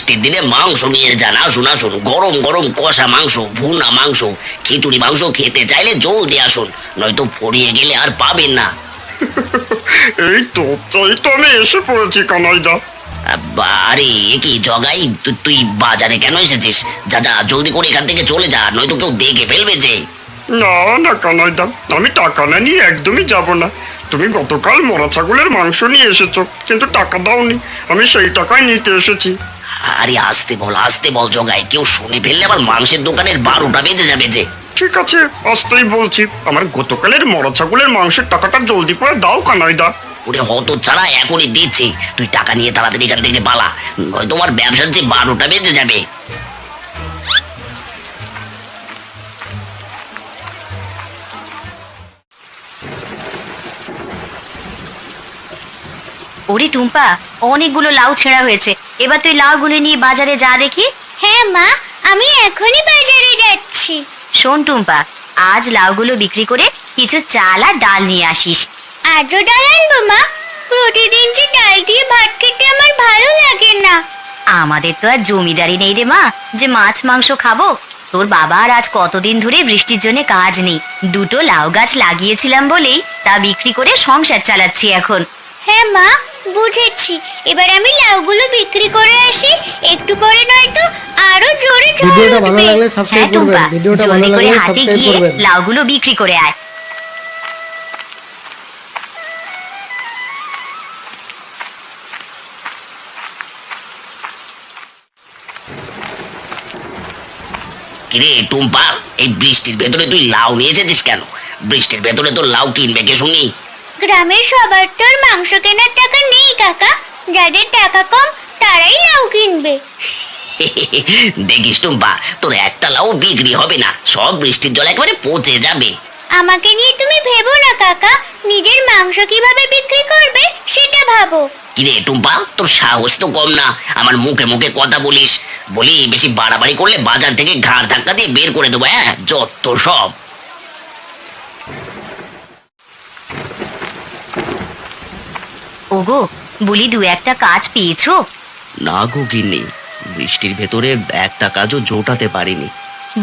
বৃষ্টির দিনে মাংস নিয়ে যান। আসুন আসুন, গরম গরম কষা মাংস, ভুনা মাংস, খিচুড়ি মাংস খেতে চাইলে জলদি আসুন, নয়তো পড়িয়ে গেলে আর পাবেন না। এই তো আমি এসে পড়েছি কানাইদা। আরে এ কি জগাই, তুই বাজারে কেন এসেছিস? যা যা, জলদি করে এখান থেকে চলে যা, নয়তো কেউ দেখে ফেলবে যে। না না কানাইদা, আমি টাকা না নিয়ে একদমই যাব না। তুমি গতকাল মরা ছাগলের মাংস নিয়ে এসেছো, কিন্তু টাকা দাওনি। আমি সেই টাকাই নিতে এসেছি। আরে আসতে বল জগাই, কেউ শুনে ফেললে আবার মাংসের দোকানের 12টা বেজে যাবে যে। ঠিক আছে, আসতেই বলছি। আমার গতকালের মরা ছাগলের মাংসের টাকাটা জলদি করে দাও কানাইদা। ওরে হত ছাড়া, এখনই দিচ্ছি। তুই টাকা নিয়ে তাড়াতাড়ি এখান থেকে পালা, নয়তো তোমার ব্যবসার যে 12টা বেজে যাবে। ওরে টুম্পা, অনেকগুলো লাউ ছেঁড়া হয়েছে, এবার তুই লাউগুলো নিয়ে বাজারে যা দেখি। হ্যাঁ মা, আমি এখনই বাজারে যাচ্ছি। শোন টুম্পা, আজ লাউগুলো বিক্রি করে কিছু চাল আর ডাল নিয়ে আসিস। আজও ডাল আনবো মা? প্রতিদিন যে ডাল দিয়ে ভাত খেতে আমার ভালো লাগে না। আমাদের তো আর জমিদারি নেই রে মা, যে মাছ মাংস খাবো। তোর বাবার আজ কতদিন ধরে বৃষ্টির জন্য কাজ নেই, দুটো লাউ গাছ লাগিয়েছিলাম বলেই তা বিক্রি করে সংসার চালাচ্ছি এখন। হ্যাঁ মা, বুঝেছি। এবার আমি লাউগুলো বিক্রি করে আসি, একটু পরে নয়তো আরো জোরে ঝড় ভিডিওটা ভালো উঠবে। লাগলে হ্যাঁ সাবস্ক্রাইব টুম্পা, করবেন। ভিডিওটা ভালো জলদি করে লাগলে হাটে সাবস্ক্রাইব গিয়ে করবেন। লাউগুলো বিক্রি করে আয়। কিরে টুম্পা, এই বৃষ্টির ভেতরে তুই লাউ নিয়ে এসেছিস কেন? বৃষ্টির ভেতরে তো লাউ কিনবে কে শুনি? গ্রামের সবার তো আর মাংস কেনার টাকা নেই কাকা। যাদের টাকা কম তারাই লাউ কিনবে। দেখিস টুম্পা, তোর একটা লাউ বিক্রি হবে না, সব বৃষ্টির জল একেবারে পচে যাবে। আমাকে নিয়ে তুমি ভেবো না কাকা, নিজের মাংস কিভাবে বিক্রি করবে সেটা ভাবো। কিরে টুম্পা, তোর সাহস তো কম না, আমার মুখে মুখে কথা বলিস। বলি বেশি বাড়াবাড়ি করলে বাজার থেকে ঘাড় ধাক্কা দিয়ে বের করে দেবো। হ্যাঁ, যত সব। ওগো, বলি দু একটা কাজ পেয়েছো? না গো গিন্নি, বৃষ্টির ভেতরে একটা কাজও জোটাতে পারিনি।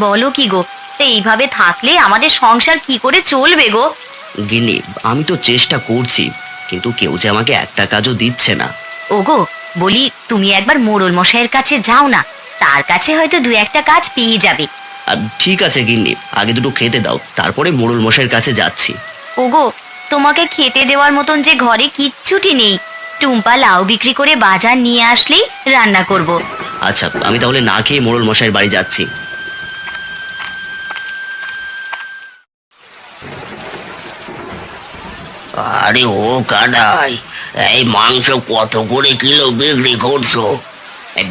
বলো কি গো, তো এইভাবে থাকলে আমাদের সংসার কি করে চলবে গো? গিন্নি, আমি তো চেষ্টা করছি, কিন্তু কেউ যে আমাকে একটা কাজও দিচ্ছে না। ওগো, বলি তুমি একবার মোড়ল মশাইয়ের কাছে যাও না, তার কাছে হয়তো দু একটা কাজ পেয়ে যাবে। ঠিক আছে গিন্নি, আগে দুটো খেতে দাও, তারপরে মোড়ল মশাইয়ের কাছে যাচ্ছি। ওগো, তোমাকে খেতে দেওয়ার মতন যে ঘরে কিচ্ছুটি নেই। টুম্পা লাউ বিক্রি করে বাজার নিয়ে আসলেই রান্না করব। আচ্ছা, আমি তাহলে না খেয়ে মোড়ল মশাইয়ের বাড়ি যাচ্ছি। আরে ও কানাই, এই মাংস কত করে কিলো বিক্রি করছো?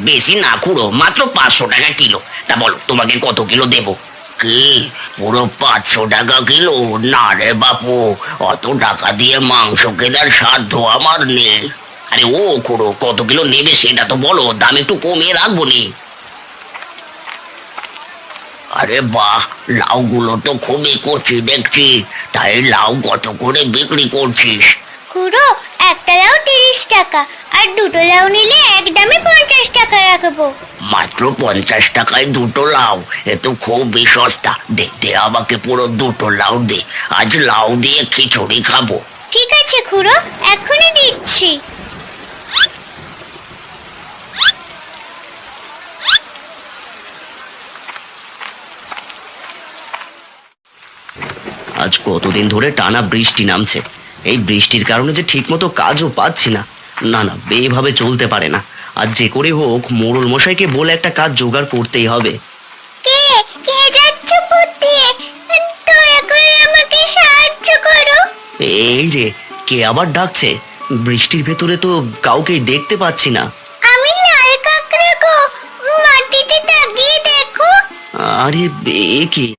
বেশি না খুড়ো, মাত্র 500 টাকা কিলো। তা বলো, তোমাকে কত কিলো দেবো? কি পুরো 500 টাকা কিলো? না রে বাপু, অত টাকা দিয়ে মাংস কেনার সাধ্য আমার নেই। আরে ও খুড়ো, কত কিলো নেবে সেটা তো বলো, দাম একটু কমিয়ে রাখবো নি। আরে বাহ, লাউগুলো তো খুবই কচি দেখছি। তাই লাউ কত করে বিক্রি করছিস? খুড়ো, একটা লাউ 30 টাকা, আর দুটো লাউ নিলে এক দামে 50 টাকা রাখবো। মাত্র 50 টাকায় দুটো লাউ? এ তো খুবই সস্তা। দে দে, আমাকে পুরো দুটো লাউ দে, আজ লাউ দিয়ে খিচুড়ি খাবো। ঠিক আছে খুড়ো, এখনই দিচ্ছি। আজ কতদিন ধরে টানা বৃষ্টি নামছে, এই বৃষ্টির কারণে যে ঠিকমতো কাজও পাচ্ছি না। না না, এভাবে চলতে পারে না। আর যে করে হোক মোড়ল মশাইকে বলে একটা কাজ জোগাড় করতেই হবে। কে কে যাচ্ছ বুদ্ধি? দয়া করে আমাকে সাহায্য করো। এই রে, কে আবার ডাকছে? বৃষ্টির ভেতরে তো কাউকেই দেখতে পাচ্ছি না। আমি লাল কাকড়া গো, মাটিতে তাকিয়ে দেখো। আরে এ কি?